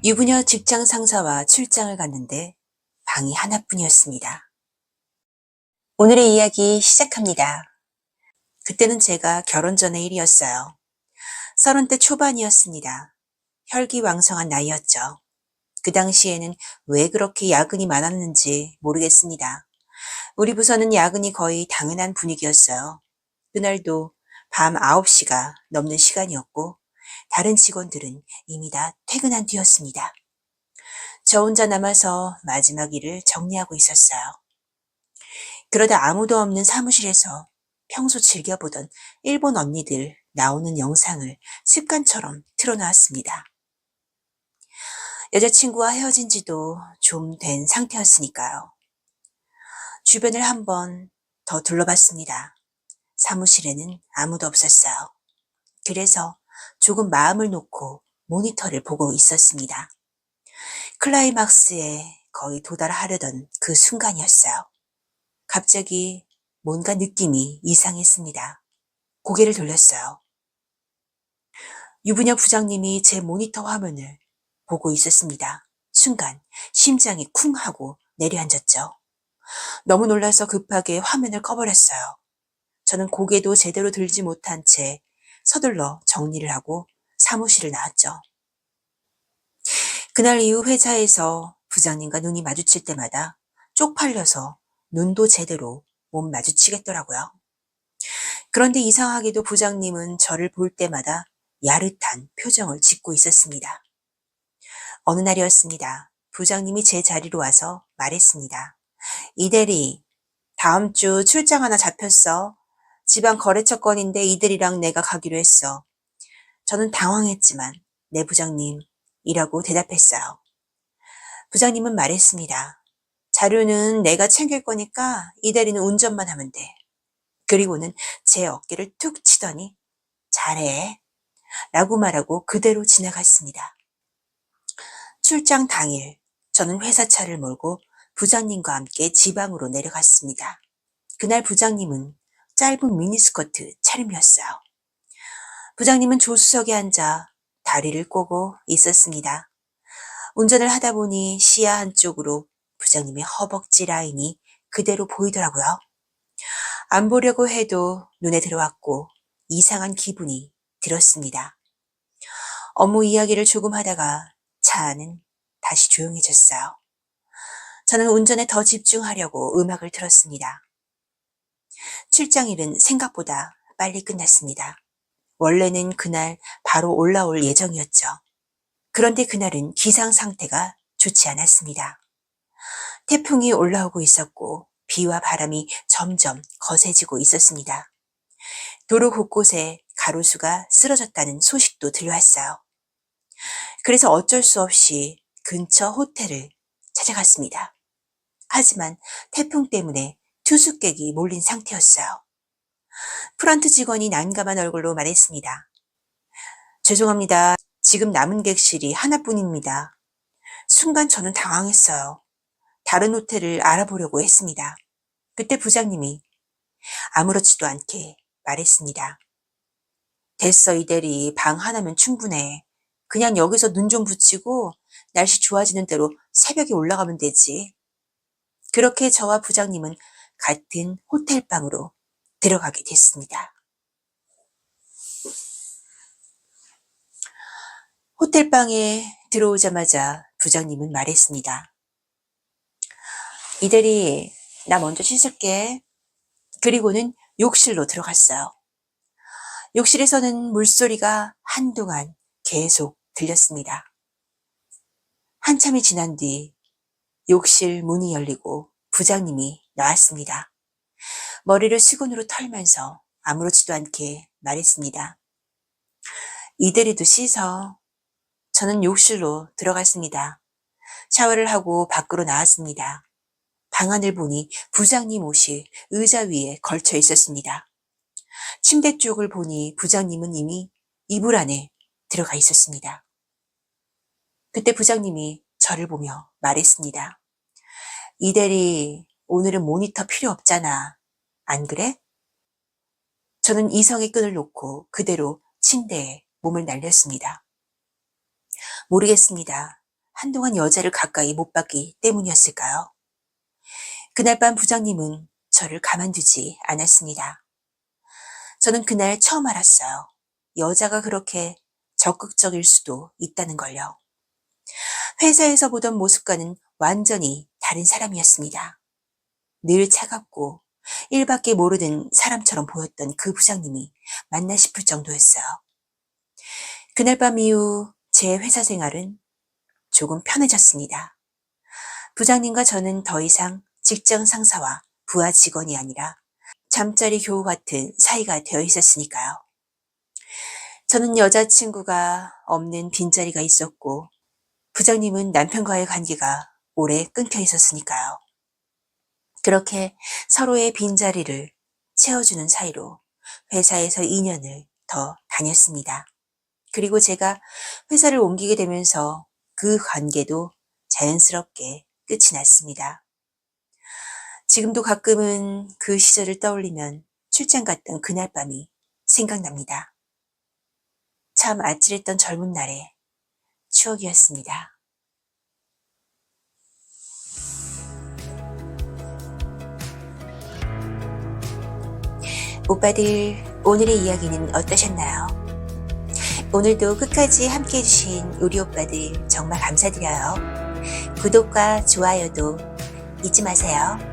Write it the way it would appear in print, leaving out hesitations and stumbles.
유부녀 직장 상사와 출장을 갔는데 방이 하나뿐이었습니다. 오늘의 이야기 시작합니다. 그때는 제가 결혼 전의 일이었어요. 30대 초반이었습니다. 혈기왕성한 나이였죠. 그 당시에는 왜 그렇게 야근이 많았는지 모르겠습니다. 우리 부서는 야근이 거의 당연한 분위기였어요. 그날도 밤 9시가 넘는 시간이었고 다른 직원들은 이미 다 퇴근한 뒤였습니다. 저 혼자 남아서 마지막 일을 정리하고 있었어요. 그러다 아무도 없는 사무실에서 평소 즐겨보던 일본 언니들 나오는 영상을 습관처럼 틀어놓았습니다. 여자친구와 헤어진 지도 좀 된 상태였으니까요. 주변을 한번 더 둘러봤습니다. 사무실에는 아무도 없었어요. 그래서 조금 마음을 놓고 모니터를 보고 있었습니다. 클라이막스에 거의 도달하려던 그 순간이었어요. 갑자기 뭔가 느낌이 이상했습니다. 고개를 돌렸어요. 유부녀 부장님이 제 모니터 화면을 보고 있었습니다. 순간 심장이 쿵 하고 내려앉았죠. 너무 놀라서 급하게 화면을 꺼버렸어요. 저는 고개도 제대로 들지 못한 채 서둘러 정리를 하고 사무실을 나왔죠. 그날 이후 회사에서 부장님과 눈이 마주칠 때마다 쪽팔려서 눈도 제대로 못 마주치겠더라고요. 그런데 이상하게도 부장님은 저를 볼 때마다 야릇한 표정을 짓고 있었습니다. 어느 날이었습니다. 부장님이 제 자리로 와서 말했습니다. 이 대리, 다음 주 출장 하나 잡혔어. 지방 거래처 건인데 이들이랑 내가 가기로 했어. 저는 당황했지만 네 부장님 이라고 대답했어요. 부장님은 말했습니다. 자료는 내가 챙길 거니까 이 대리는 운전만 하면 돼. 그리고는 제 어깨를 툭 치더니 잘해 라고 말하고 그대로 지나갔습니다. 출장 당일 저는 회사 차를 몰고 부장님과 함께 지방으로 내려갔습니다. 그날 부장님은 짧은 미니스커트 차림이었어요. 부장님은 조수석에 앉아 다리를 꼬고 있었습니다. 운전을 하다 보니 시야 한쪽으로 부장님의 허벅지 라인이 그대로 보이더라고요. 안 보려고 해도 눈에 들어왔고 이상한 기분이 들었습니다. 업무 이야기를 조금 하다가 차 안은 다시 조용해졌어요. 저는 운전에 더 집중하려고 음악을 틀었습니다. 출장일은 생각보다 빨리 끝났습니다. 원래는 그날 바로 올라올 예정이었죠. 그런데 그날은 기상 상태가 좋지 않았습니다. 태풍이 올라오고 있었고 비와 바람이 점점 거세지고 있었습니다. 도로 곳곳에 가로수가 쓰러졌다는 소식도 들려왔어요. 그래서 어쩔 수 없이 근처 호텔을 찾아갔습니다. 하지만 태풍 때문에 투숙객이 몰린 상태였어요. 프런트 직원이 난감한 얼굴로 말했습니다. 죄송합니다. 지금 남은 객실이 하나뿐입니다. 순간 저는 당황했어요. 다른 호텔을 알아보려고 했습니다. 그때 부장님이 아무렇지도 않게 말했습니다. 됐어, 이 대리. 방 하나면 충분해. 그냥 여기서 눈 좀 붙이고 날씨 좋아지는 대로 새벽에 올라가면 되지. 그렇게 저와 부장님은 같은 호텔방으로 들어가게 됐습니다. 호텔방에 들어오자마자 부장님은 말했습니다. 이 대리, 나 먼저 씻을게. 그리고는 욕실로 들어갔어요. 욕실에서는 물소리가 한동안 계속 들렸습니다. 한참이 지난 뒤 욕실 문이 열리고 부장님이 나왔습니다. 머리를 수건으로 털면서 아무렇지도 않게 말했습니다. 이대리도 씻어. 저는 욕실로 들어갔습니다. 샤워를 하고 밖으로 나왔습니다. 방안을 보니 부장님 옷이 의자 위에 걸쳐 있었습니다. 침대 쪽을 보니 부장님은 이미 이불 안에 들어가 있었습니다. 그때 부장님이 저를 보며 말했습니다. 이 대리, 오늘은 모니터 필요 없잖아. 안 그래? 저는 이성의 끈을 놓고 그대로 침대에 몸을 날렸습니다. 모르겠습니다. 한동안 여자를 가까이 못 봤기 때문이었을까요? 그날 밤 부장님은 저를 가만두지 않았습니다. 저는 그날 처음 알았어요. 여자가 그렇게 적극적일 수도 있다는 걸요. 회사에서 보던 모습과는 완전히 다른 사람이었습니다. 늘 차갑고 일밖에 모르는 사람처럼 보였던 그 부장님이 맞나 싶을 정도였어요. 그날 밤 이후 제 회사 생활은 조금 편해졌습니다. 부장님과 저는 더 이상 직장 상사와 부하 직원이 아니라 잠자리 교우 같은 사이가 되어 있었으니까요. 저는 여자친구가 없는 빈자리가 있었고 부장님은 남편과의 관계가 오래 끊겨 있었으니까요. 그렇게 서로의 빈자리를 채워주는 사이로 회사에서 2년을 더 다녔습니다. 그리고 제가 회사를 옮기게 되면서 그 관계도 자연스럽게 끝이 났습니다. 지금도 가끔은 그 시절을 떠올리면 출장 갔던 그날 밤이 생각납니다. 참 아찔했던 젊은 날의 추억이었습니다. 오빠들, 오늘의 이야기는 어떠셨나요? 오늘도 끝까지 함께 해주신 우리 오빠들 정말 감사드려요. 구독과 좋아요도 잊지 마세요.